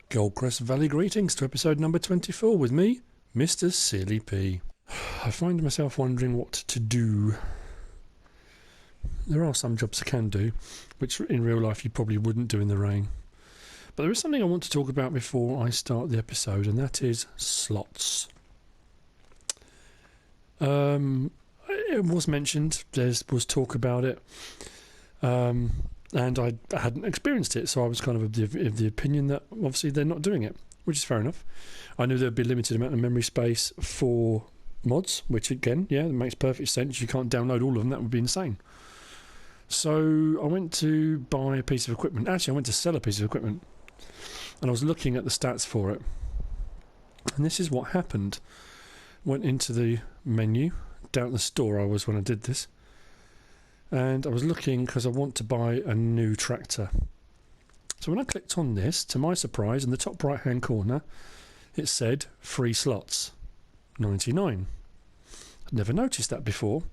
Goldcrest Valley greetings to episode number 24 with me, Mr. Silly P. I find myself wondering what to do. There are some jobs I can do, which in real life you probably wouldn't do in the rain. But there is something I want to talk about before I start the episode, and that is slots. It was mentioned, there was talk about it, and I hadn't experienced it, so I was kind of of the opinion that obviously they're not doing it, which is fair enough. I knew there would be a limited amount of memory space for mods, which again, yeah, it makes perfect sense. You can't download all of them, that would be insane. So I went to buy a piece of equipment. Actually, I went to sell a piece of equipment, and I was looking at the stats for it. And this is what happened. Went into the menu, down at the store I was when I did this, and I was looking because I want to buy a new tractor. So when I clicked on this, to my surprise, in the top right hand corner it said free slots, 99. I'd never noticed that before.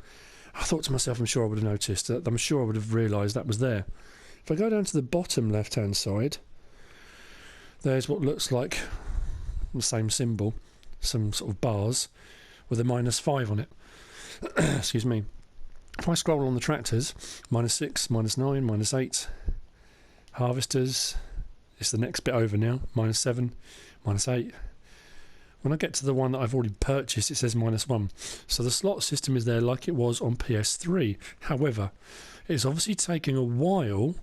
I thought to myself, I'm sure I would have noticed that. I'm sure I would have realised that was there. If I go down to the bottom left hand side, there's what looks like the same symbol, some sort of bars with a -5 on it. Excuse me. If I scroll on the tractors, -6, -9, -8, harvesters, it's the next bit over now, -7, -8. When I get to the one that I've already purchased, it says -1. So the slot system is there like it was on PS3. However, it's obviously taking a while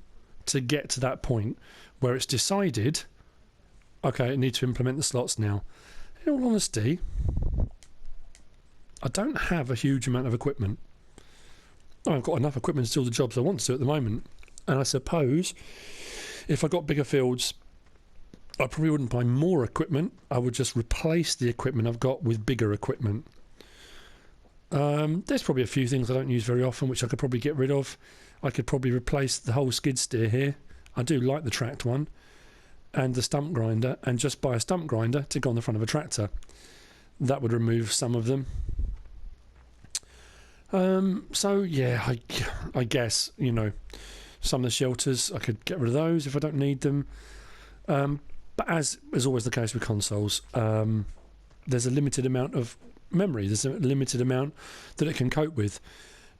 to get to that point where it's decided, okay, I need to implement the slots now. In all honesty, I don't have a huge amount of equipment. I've got enough equipment to do the jobs I want to at the moment, and I suppose if I got bigger fields I probably wouldn't buy more equipment. I would just replace the equipment I've got with bigger equipment. There's probably a few things I don't use very often which I could probably get rid of. I could probably replace the whole skid steer here. I do like the tracked one, and the stump grinder, and just buy a stump grinder to go on the front of a tractor. That would remove some of them. So yeah, I guess, you know, some of the shelters I could get rid of those if I don't need them. But as is always the case with consoles, there's a limited amount of memory. There's a limited amount that it can cope with,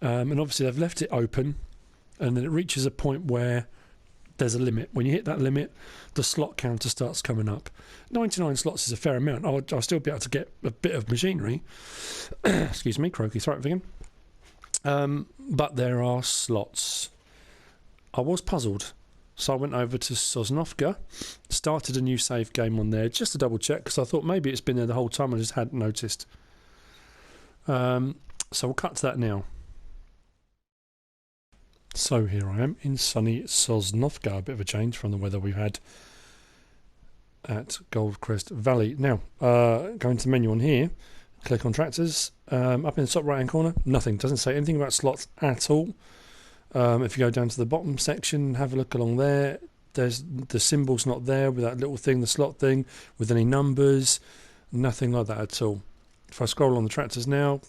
and obviously they've left it open, and then it reaches a point where there's a limit. When you hit that limit, the slot counter starts coming up. 99 slots is a fair amount. I'll still be able to get a bit of machinery. Excuse me, croaky throat again. But there are slots. I was puzzled, so I went over to Sosnovka, started a new save game on there just to double check, because I thought maybe it's been there the whole time, I just hadn't noticed. So we'll cut to that now. So here I am in sunny Sosnovka, a bit of a change from the weather we've had at Goldcrest Valley. Now, go into the menu on here, click on tractors, up in the top right hand corner, nothing, doesn't say anything about slots at all. If you go down to the bottom section, have a look along there, there's the symbol's not there with that little thing, the slot thing, with any numbers, nothing like that at all. If I scroll on the tractors now,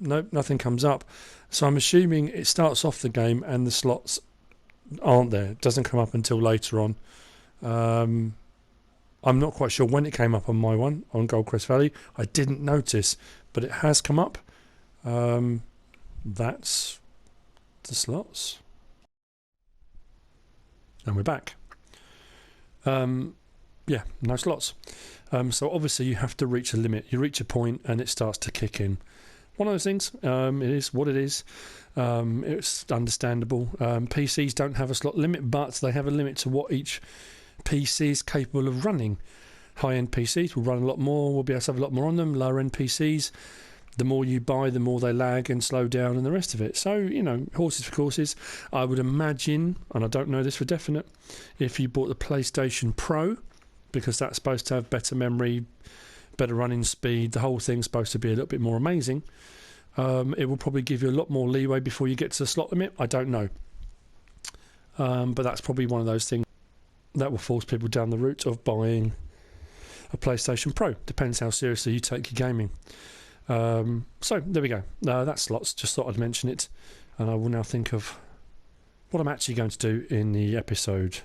nope, nothing comes up. So I'm assuming it starts off the game and the slots aren't there. It doesn't come up until later on. I'm not quite sure when it came up on my one, on Goldcrest Valley. I didn't notice, but it has come up. That's the slots. And we're back. Yeah, no slots. So obviously you have to reach a limit. You reach a point and it starts to kick in. One of those things, it is what it is. It's understandable. PCs don't have a slot limit, but they have a limit to what each PC is capable of running. High-end PCs will run a lot more, we'll be able to have a lot more on them. Lower-end PCs, the more you buy, the more they lag and slow down and the rest of it. So, you know, horses for courses. I would imagine, and I don't know this for definite, if you bought the PlayStation Pro, because that's supposed to have better memory, better running speed, the whole thing's supposed to be a little bit more amazing, it will probably give you a lot more leeway before you get to the slot limit. I don't know. But that's probably one of those things that will force people down the route of buying a PlayStation Pro. Depends how seriously you take your gaming. So there we go. That's slots. Just thought I'd mention it, and I will now think of what I'm actually going to do in the episode.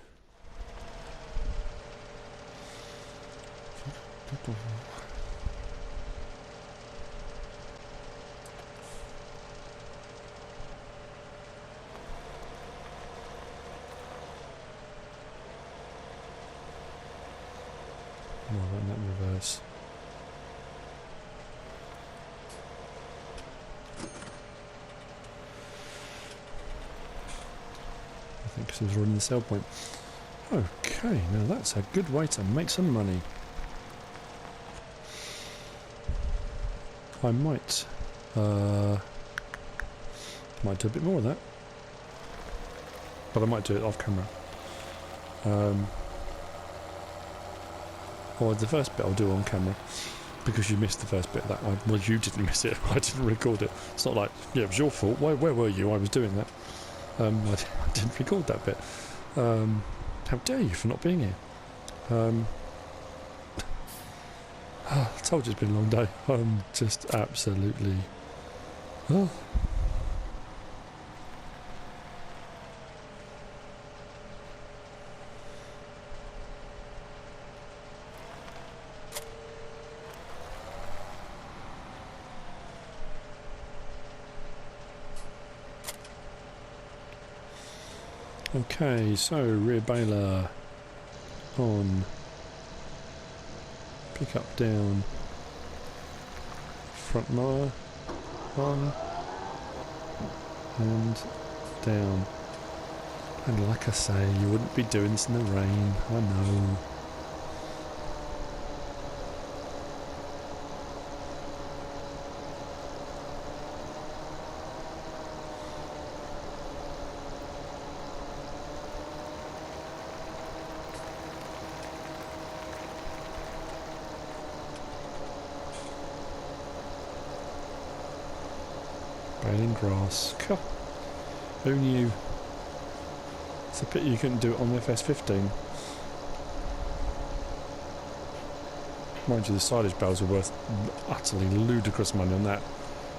No, run that in reverse. I think because it was running the sell point. Okay, now that's a good way to make some money. I might do a bit more of that, but I might do it off camera. Or the first bit I'll do on camera, because you missed the first bit of that. Well, you didn't miss it. I didn't record it. It's not like, yeah, it was your fault. Where were you? I was doing that. I didn't record that bit. How dare you for not being here? I told you it's been a long day. I'm just absolutely... Oh. Okay, so rear baler on, pick up down, front mower on, and down. And like I say, you wouldn't be doing this in the rain, I know. Baling grass. Who knew? It's a pity you couldn't do it on the FS15. Mind you, the silage bales were worth utterly ludicrous money on that.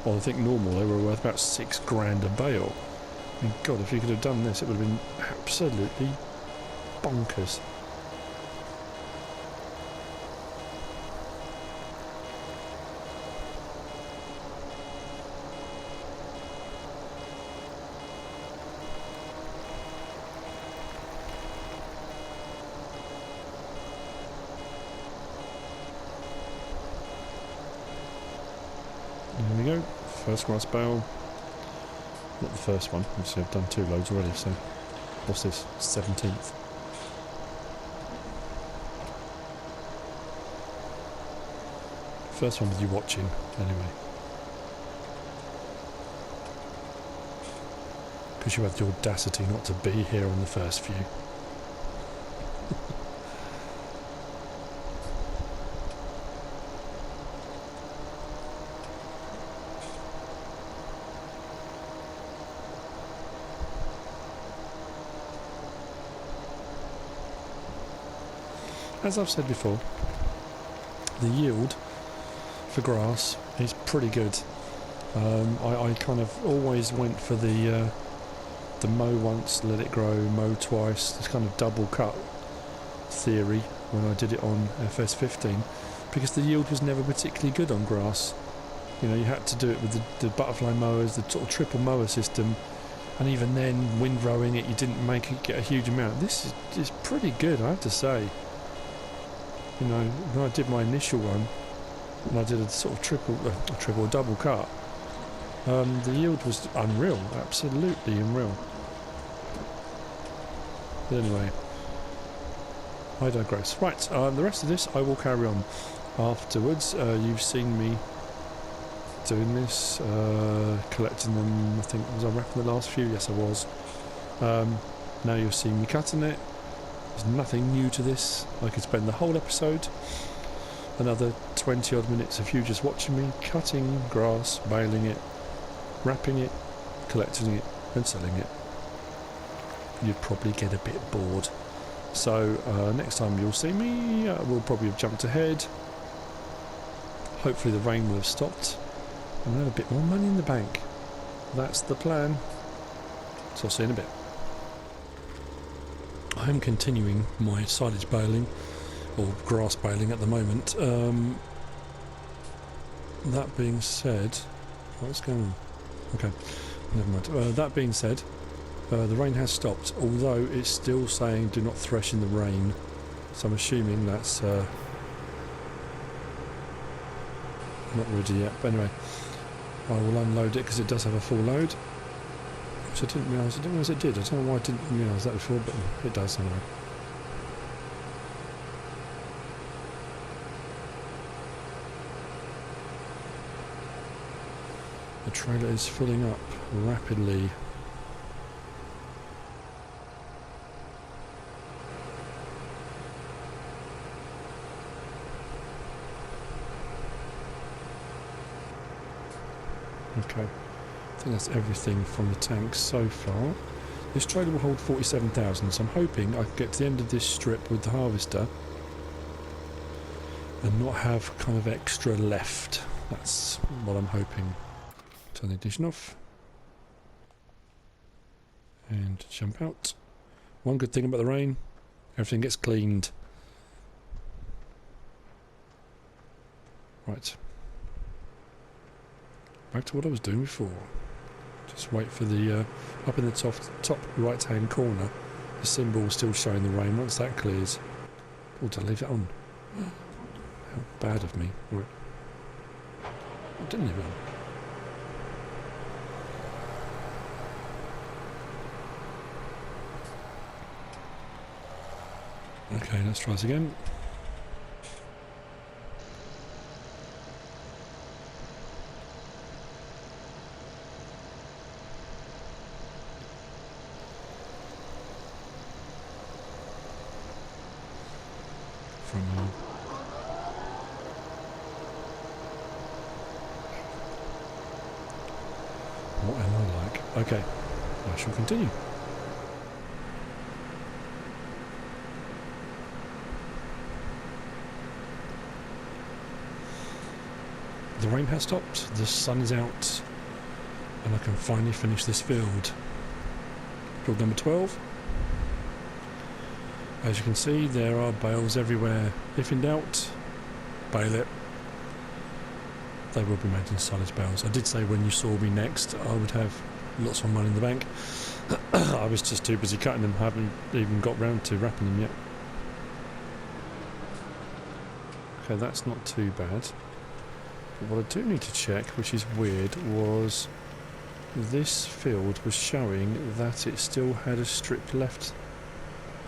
Well, I think normal they were worth about £6 a bale. I mean, God, if you could have done this, it would have been absolutely bonkers. There we go, first grass bale. Not the first one, obviously I've done 2 loads already, so what's this, 17th? First one with you watching, anyway. Because you had the audacity not to be here on the first few. As I've said before, the yield for grass is pretty good. I kind of always went for the mow once, let it grow, mow twice, this kind of double cut theory when I did it on FS15, because the yield was never particularly good on grass. You know, you had to do it with the butterfly mowers, the sort of triple mower system, and even then, windrowing it, you didn't make it get a huge amount. This is pretty good, I have to say. You know, when I did my initial one, and I did a sort of triple or double cut, the yield was unreal, absolutely unreal. But anyway, I digress. Right, the rest of this I will carry on afterwards. You've seen me doing this, collecting them. I think, was I wrapping the last few? Yes, I was. Now you'll see me cutting it. There's nothing new to this. I could spend the whole episode, another 20 odd minutes of you just watching me cutting grass, baling it, wrapping it, collecting it and selling it. You'd probably get a bit bored. So next time you'll see me, we'll probably have jumped ahead. Hopefully the rain will have stopped and we'll have a bit more money in the bank. That's the plan. So I'll see you in a bit. I am continuing my silage baling or grass baling at the moment. That being said, what's going on? Okay, never mind. That being said, the rain has stopped, although it's still saying do not thresh in the rain. So I'm assuming that's not ready yet. But anyway, I will unload it because it does have a full load, which I didn't realise. I didn't realise it did. I don't know why I didn't realise that before, but it does anyway. The trailer is filling up rapidly. Okay, I think that's everything from the tanks so far. This trailer will hold 47,000, so I'm hoping I can get to the end of this strip with the harvester and not have kind of extra left. That's what I'm hoping. Turn the ignition off and jump out. One good thing about the rain, everything gets cleaned. Right. Back to what I was doing before. Just wait for the, up in the top right hand corner, the symbol still showing the rain. Once that clears, oh, did I leave it on? How bad of me. I didn't leave it on. Okay, let's try this again. What am I like? Okay, I shall continue. The rain has stopped, the sun is out, and I can finally finish this field. Field number 12. As you can see, there are bales everywhere. If in doubt, bale it. They will be made in silage bales. I did say when you saw me next, I would have lots of money in the bank. I was just too busy cutting them, haven't even got round to wrapping them yet. Okay, that's not too bad. But what I do need to check, which is weird, was this field was showing that it still had a strip left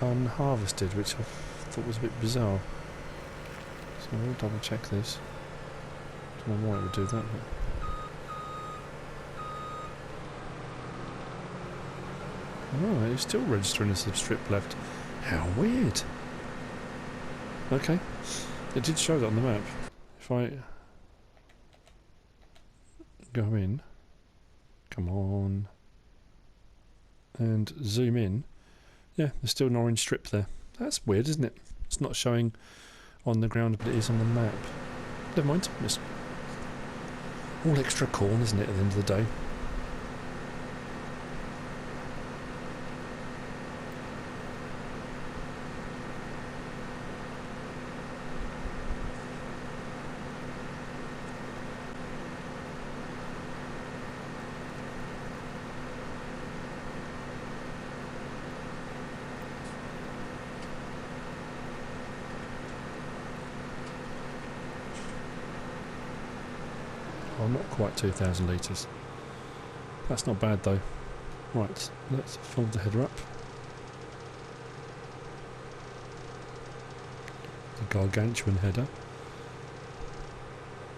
unharvested, which I thought was a bit bizarre. So I will double check this. Don't know why it would do that. Oh, it's still registering as a strip left. How weird. Okay, it did show that on the map. If I go in, come on, and zoom in, yeah, there's still an orange strip there. That's weird, isn't it? It's not showing on the ground, but it is on the map. Never mind, it's all extra corn, isn't it, at the end of the day? Oh, not quite 2,000 litres. That's not bad though. Right, let's fold the header up. The gargantuan header.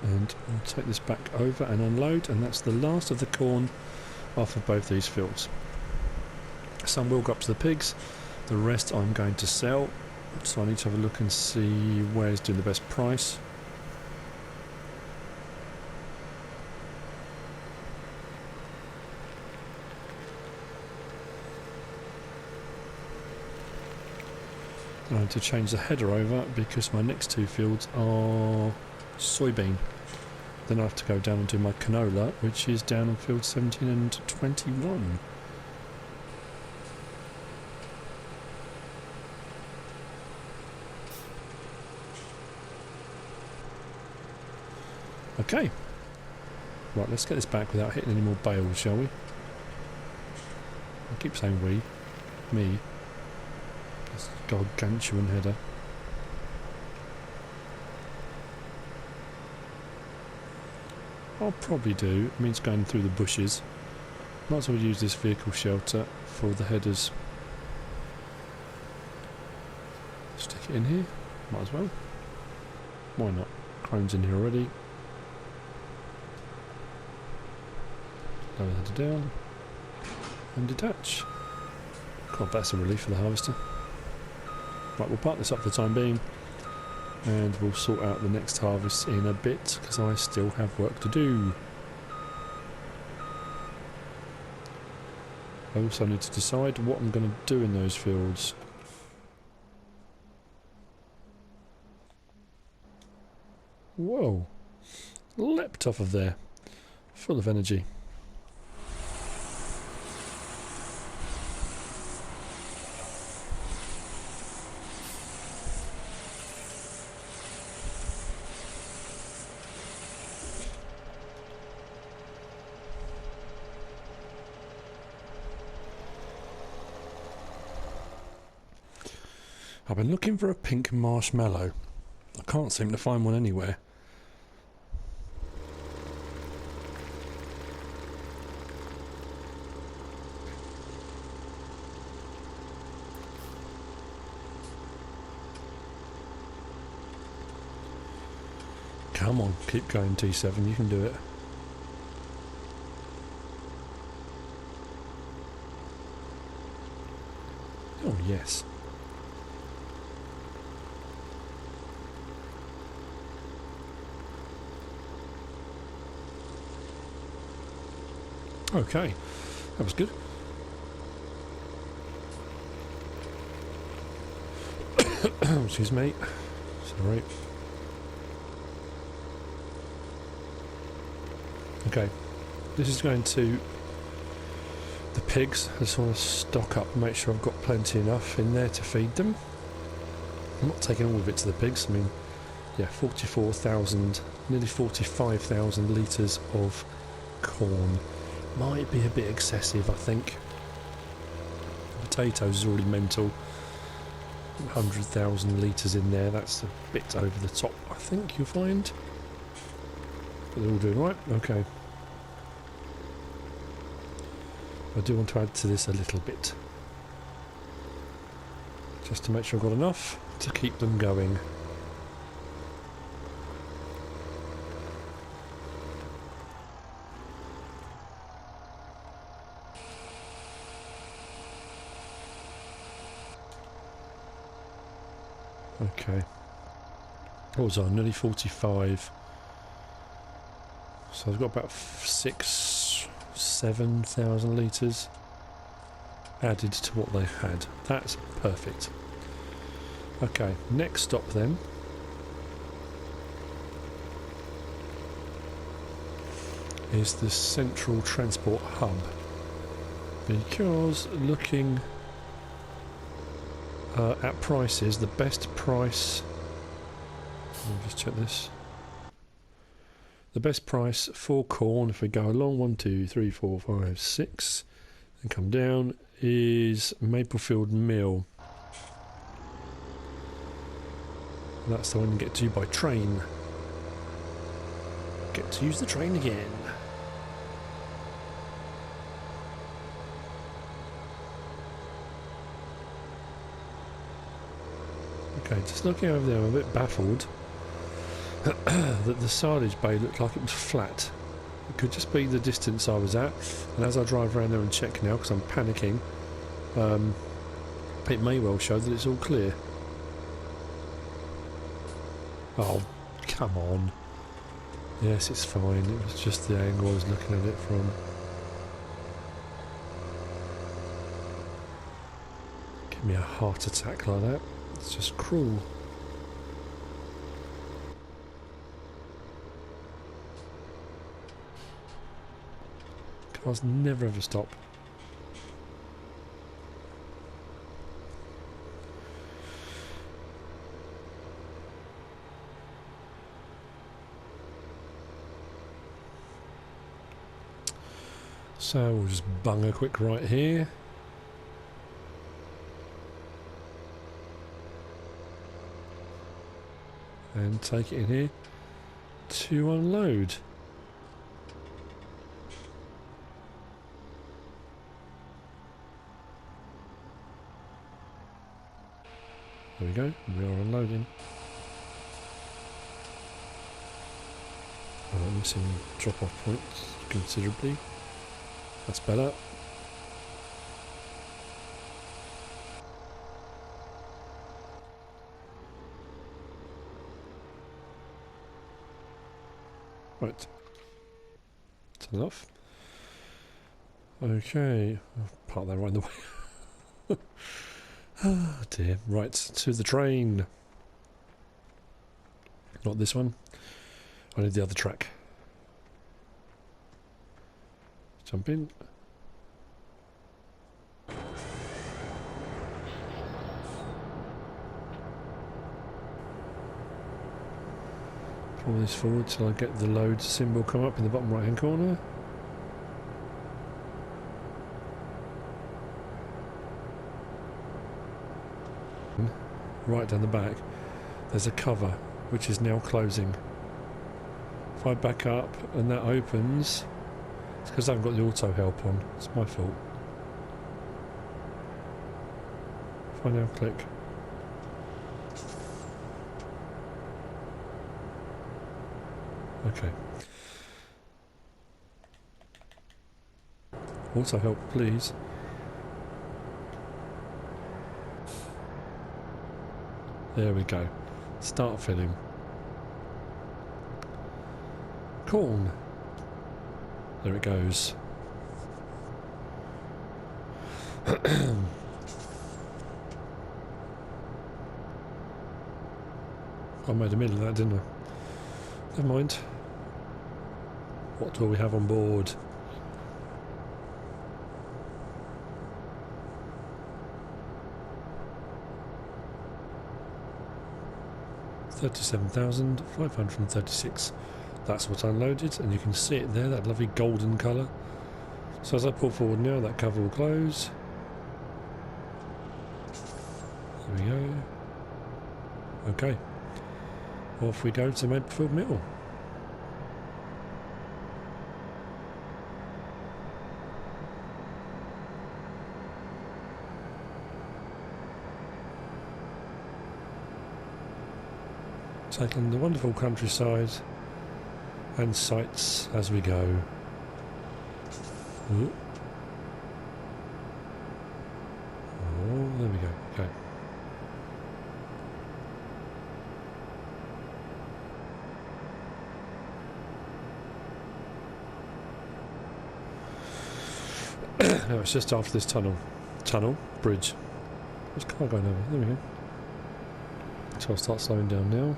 And I'll take this back over and unload, and that's the last of the corn off of both these fields. Some will go up to the pigs, the rest I'm going to sell, so I need to have a look and see where's doing the best price. I need to change the header over because my next two fields are soybean. Then I have to go down and do my canola, which is down on field 17 and 21. Okay. Right, let's get this back without hitting any more bales, shall we? I keep saying we. Me. This gargantuan header. I'll probably do. It means going through the bushes. Might as well use this vehicle shelter for the headers. Stick it in here. Might as well. Why not? Chrome's in here already. Lower the header down. And detach. God, that's a relief for the harvester. Right, we'll park this up for the time being. And we'll sort out the next harvest in a bit, because I still have work to do. I also need to decide what I'm going to do in those fields. Whoa! Leapt off of there. Full of energy. I've been looking for a pink marshmallow. I can't seem to find one anywhere. Come on, keep going T7, you can do it. Oh yes. Okay, that was good. Excuse me. Sorry. Okay, this is going to the pigs. I just want to stock up and make sure I've got plenty enough in there to feed them. I'm not taking all of it to the pigs. I mean, yeah, 44,000, nearly 45,000 litres of corn. Might be a bit excessive, I think. Potatoes is already mental. 100,000 litres in there, that's a bit over the top, I think you'll find. But they're all doing right, okay. I do want to add to this a little bit. Just to make sure I've got enough to keep them going. Okay. What was I? Nearly 45. So I've got about 7,000 litres added to what they had. That's perfect. Okay, next stop then. Is the central transport hub. Because looking at prices, the best price, let me just check this, the best price for corn, if we go along 1, 2, 3, 4, 5, 6 and come down, is Maplefield Mill. That's the one you get to by train. Get to use the train again. Okay, just looking over there, I'm a bit baffled that the silage bay looked like it was flat. It could just be the distance I was at, and as I drive around there and check now, because I'm panicking, it may well show that it's all clear. Oh, come on. Yes, it's fine. It was just the angle I was looking at it from. Give me a heart attack like that. It's just cruel. Cars never ever stop. So we'll just bung a quick right here. And take it in here to unload. There we go, we are unloading. I'm missing drop off points considerably. That's better. Right. That's enough. Okay. I'll park that right in the way. Oh dear. Right, to the train. Not this one. I need the other track. Jump in. Pull this forward till I get the load symbol come up in the bottom right hand corner. Right down the back there's a cover which is now closing. If I back up and that opens, it's because I haven't got the auto help on. It's my fault. If I now click, okay. Auto help, please. There we go. Start filling. Corn. There it goes. I made a middle of that, didn't I? Never mind. What do we have on board? $37,536. That's what's unloaded, and you can see it there, that lovely golden colour. So as I pull forward now, that cover will close. There we go. Okay. Off we go to Mapleford Mill. Taking the wonderful countryside and sights as we go. Ooh. Oh, there we go. Okay. Now it's just after this bridge. There's a car going over. There we go. So I'll start slowing down now.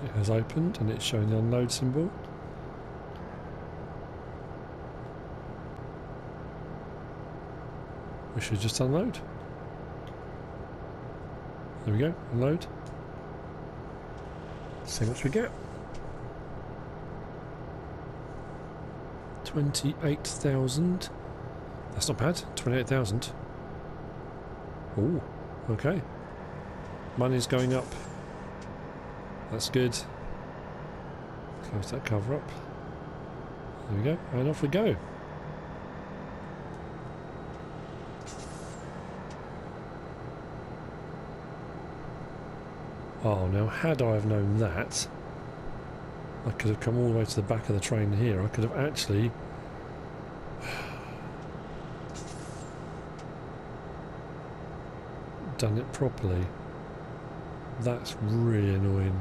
It has opened and it's showing the unload symbol. We should just unload. There we go, unload. See how much we get. 28,000. That's not bad. 28,000. Oh, okay. Money's going up. That's good. Close that cover up. There we go, and off we go. Oh, now had I have known that, I could have come all the way to the back of the train here. I could have actually done it properly. That's really annoying.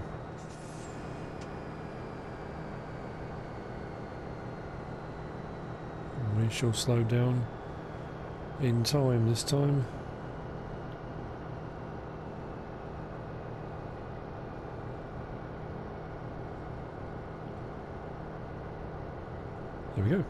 We shall slow down in time this time. There we go.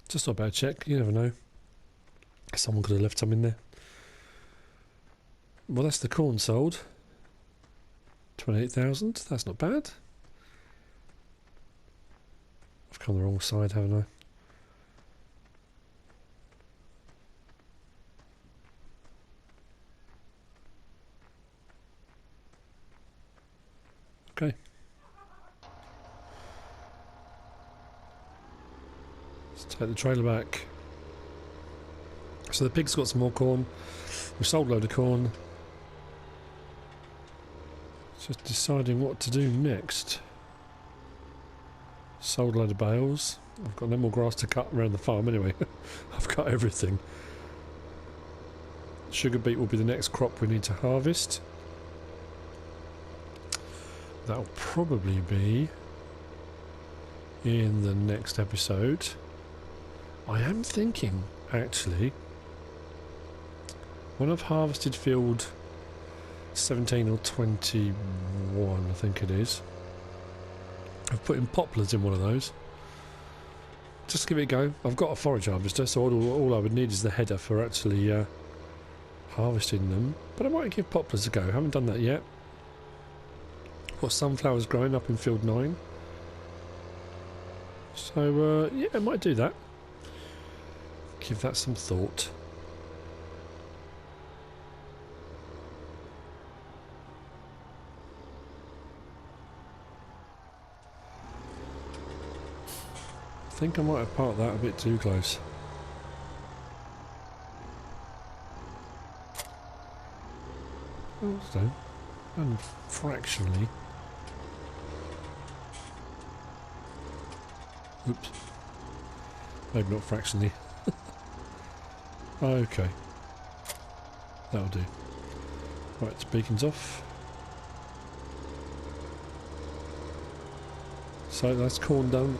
Just not a bad check, you never know. Someone could have left some in there. Well, that's the corn sold. 28,000, that's not bad. I've come the wrong side, haven't I? Okay. Let's take the trailer back. So the pig's got some more corn. We've sold a load of corn. Just deciding what to do next. Sold a load of bales. I've got no more grass to cut around the farm anyway. I've cut everything. Sugar beet will be the next crop we need to harvest. That'll probably be in the next episode. I am thinking, actually, when I've harvested field 17 or 21, I think it is, I've put in poplars in one of those. Just give it a go. I've got a forage harvester, so all I would need is the header for actually harvesting them. But I might give poplars a go. I haven't done that yet. Got sunflowers growing up in field 9. So, yeah, I might do that. Give that some thought. I think I might have parked that a bit too close. Oh, so, and fractionally. Oops. Maybe not fractionally. Okay. That'll do. Right, beacon's off. So that's corn done.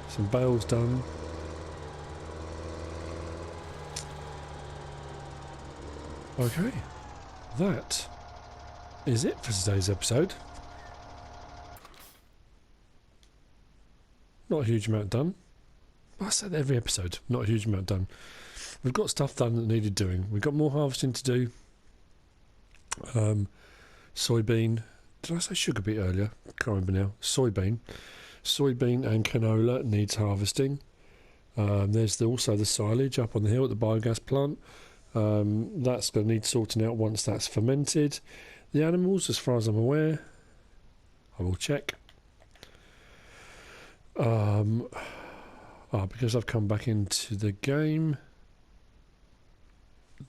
Some bales done. Okay. That is it for today's episode. Not a huge amount done. I said every episode, not a huge amount done. We've got stuff done that needed doing. We've got more harvesting to do. Soybean. Did I say sugar beet earlier? Can't remember now. Soybean. Soybean and canola needs harvesting. There's also the silage up on the hill at the biogas plant. That's going to need sorting out once that's fermented. The animals, as far as I'm aware, I will check. Because I've come back into the game,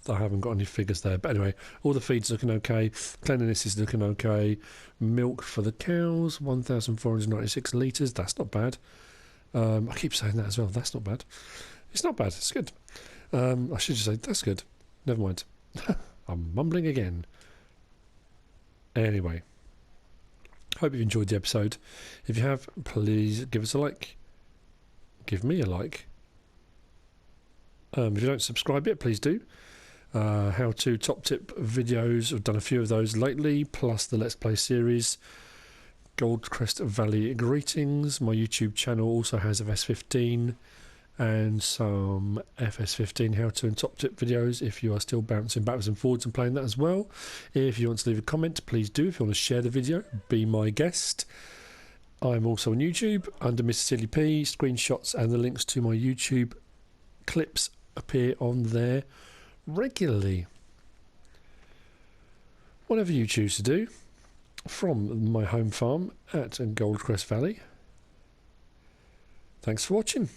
I haven't got any figures there. But anyway, all the feed's looking okay. Cleanliness is looking okay. Milk for the cows, 1,496 litres. That's not bad. I keep saying that as well. That's not bad. It's not bad. It's good. I should just say, that's good. Never mind. I'm mumbling again. Anyway. Hope you've enjoyed the episode. If you have, please give us a like. Give me a like. If you don't subscribe yet, please do. How to top tip videos. I've done a few of those lately, plus the Let's Play series. Goldcrest Valley Greetings. My YouTube channel also has FS15 and some FS15 how to and top tip videos if you are still bouncing backwards and forwards and playing that as well. If you want to leave a comment, please do. If you want to share the video, be my guest. I'm also on YouTube under Mr. Silly P. Screenshots and the links to my YouTube clips appear on there regularly. Whatever you choose to do, from my home farm at Goldcrest Valley. Thanks for watching.